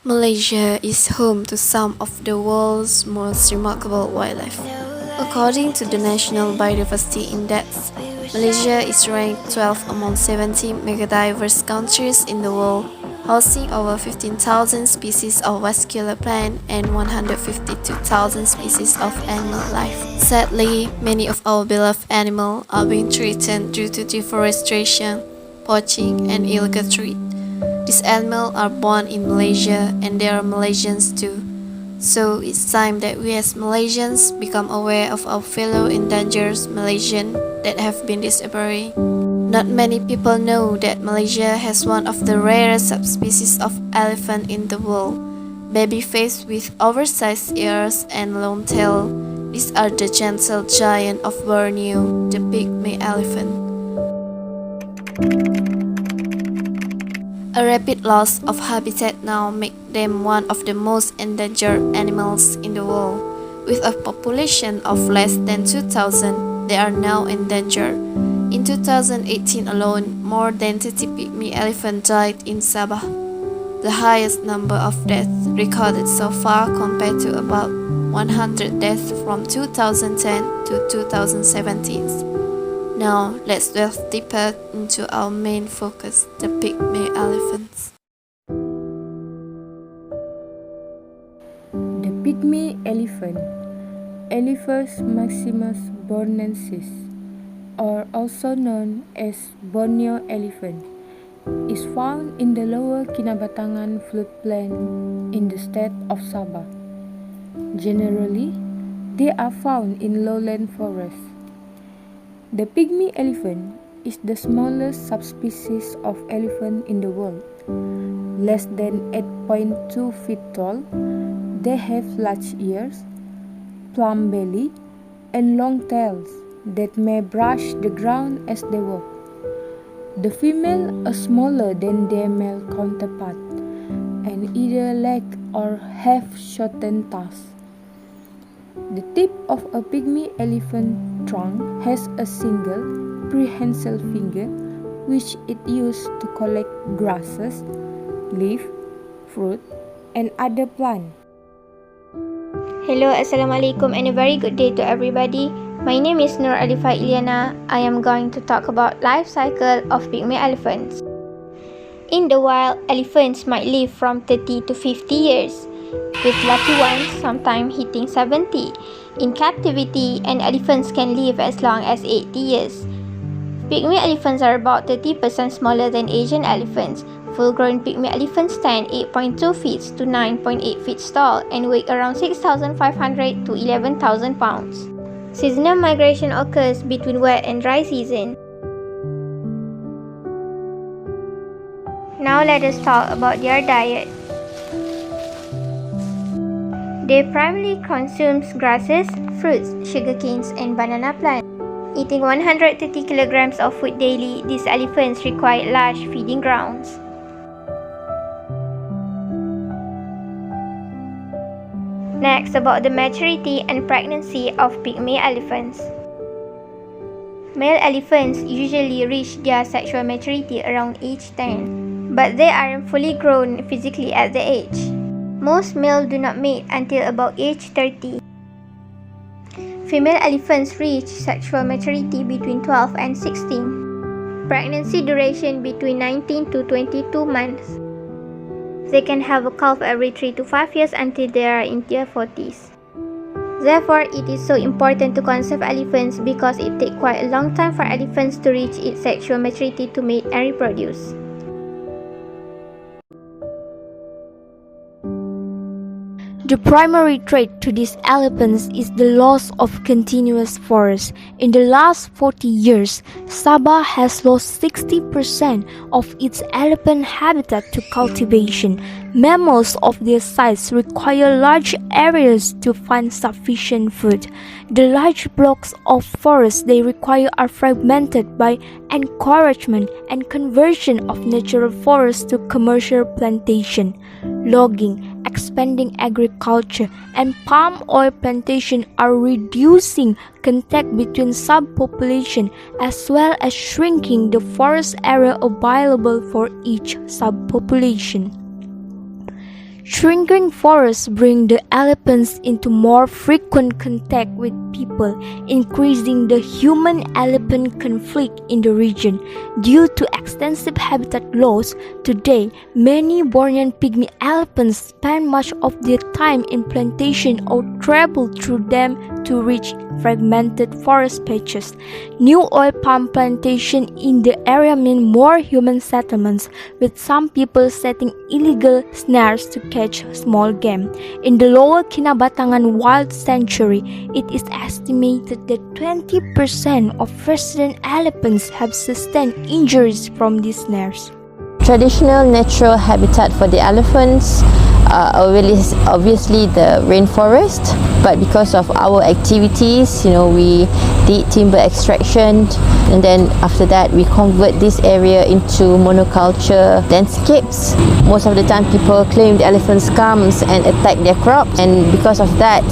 Malaysia is home to some of the world's most remarkable wildlife. According to the National Biodiversity Index, Malaysia is ranked 12th among 70 megadiverse countries in the world, hosting over 15,000 species of vascular plant and 152,000 species of animal life. Sadly, many of our beloved animals are being threatened due to deforestation, poaching, and illegal trade. These animals are born in Malaysia and they are Malaysians too. So it's time that we as Malaysians become aware of our fellow endangered Malaysians that have been disappearing. Not many people know that Malaysia has one of the rarest subspecies of elephant in the world. Baby faced with oversized ears and long tail, these are the gentle giant of Borneo, the pygmy elephant. A rapid loss of habitat now makes them one of the most endangered animals in the world. With a population of less than 2,000, they are now endangered. In 2018 alone, more than 30 pygmy elephants died in Sabah, the highest number of deaths recorded so far compared to about 100 deaths from 2010 to 2017. Now, let's delve deeper into our main focus, the pygmy elephants. The pygmy elephant, Elephas maximus bornensis, or also known as Borneo elephant, is found in the lower Kinabatangan floodplain in the state of Sabah. Generally, they are found in lowland forests. The pygmy elephant is the smallest subspecies of elephant in the world. Less than 8.2 feet tall, they have large ears, plump belly, and long tails that may brush the ground as they walk. The female are smaller than their male counterpart and either lack or have shortened tusks. The tip of a pygmy elephant trunk has a single, prehensile finger which it uses to collect grasses, leaf, fruit, and other plants. Hello, Assalamualaikum and a very good day to everybody. My name is Nur Alifa Iliana. I am going to talk about life cycle of pygmy elephants. In the wild, elephants might live from 30 to 50 years, with lucky ones sometimes hitting 70. In captivity, an elephant can live as long as 80 years. Pygmy elephants are about 30% smaller than Asian elephants. Full-grown pygmy elephants stand 8.2 feet to 9.8 feet tall and weigh around 6,500 to 11,000 pounds. Seasonal migration occurs between wet and dry season. Now let us talk about their diet. They primarily consume grasses, fruits, sugarcanes, and banana plants. Eating 130 kilograms of food daily, these elephants require large feeding grounds. Next, about the maturity and pregnancy of pygmy elephants. Male elephants usually reach their sexual maturity around age 10, but they aren't fully grown physically at the age. Most males do not mate until about age 30. Female elephants reach sexual maturity between 12 and 16. Pregnancy duration between 19 to 22 months. They can have a calf every 3 to 5 years until they are in their 40s. Therefore, it is so important to conserve elephants because it takes quite a long time for elephants to reach its sexual maturity to mate and reproduce. The primary threat to these elephants is the loss of continuous forest. In the last 40 years, Sabah has lost 60% of its elephant habitat to cultivation. Mammals of their size require large areas to find sufficient food. The large blocks of forest they require are fragmented by encouragement and conversion of natural forests to commercial plantation, logging, expanding agriculture, and palm oil plantation are reducing contact between subpopulation as well as shrinking the forest area available for each subpopulation. Shrinking forests bring the elephants into more frequent contact with people, increasing the human-elephant conflict in the region. Due to extensive habitat loss, today many Bornean pygmy elephants spend much of their time in plantation or travel through them to reach fragmented forest patches. New oil palm plantation in the area mean more human settlements, with some people setting illegal snares to catch small game. In the lower Kinabatangan Wild Sanctuary, it is estimated that 20% of resident elephants have sustained injuries from these snares. Traditional natural habitat for the elephants are obviously the rainforest, but because of our activities, we did timber extraction, and then after that we convert this area into monoculture landscapes. Most of the time people claim the elephants comes and attack their crops, and because of that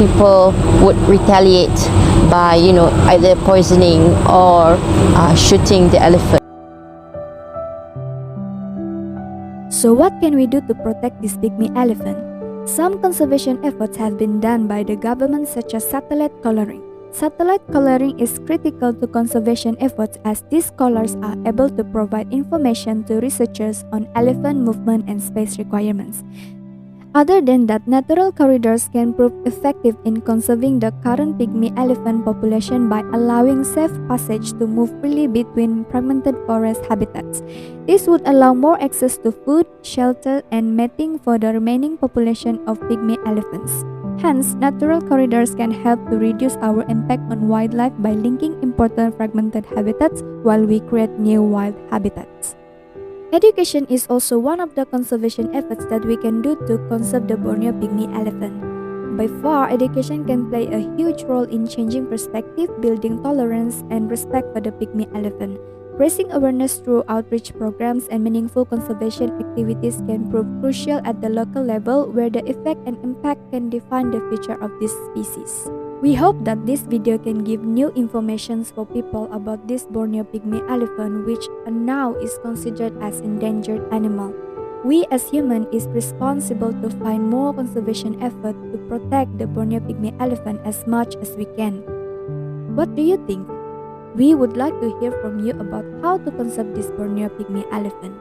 people would retaliate by either poisoning or shooting the elephant. So what can we do to protect this pygmy elephant? Some conservation efforts have been done by the government, such as satellite collaring. Satellite collaring is critical to conservation efforts as these collars are able to provide information to researchers on elephant movement and space requirements. Other than that, natural corridors can prove effective in conserving the current pygmy elephant population by allowing safe passage to move freely between fragmented forest habitats. This would allow more access to food, shelter, and mating for the remaining population of pygmy elephants. Hence, natural corridors can help to reduce our impact on wildlife by linking important fragmented habitats while we create new wild habitats. Education is also one of the conservation efforts that we can do to conserve the Borneo pygmy elephant. By far, education can play a huge role in changing perspective, building tolerance, and respect for the pygmy elephant. Raising awareness through outreach programs and meaningful conservation activities can prove crucial at the local level, where the effect and impact can define the future of this species. We hope that this video can give new information for people about this Borneo pygmy elephant, which now is considered as endangered animal. We as humans is responsible to find more conservation effort to protect the Borneo pygmy elephant as much as we can. What do you think? We would like to hear from you about how to conserve this Borneo pygmy elephant.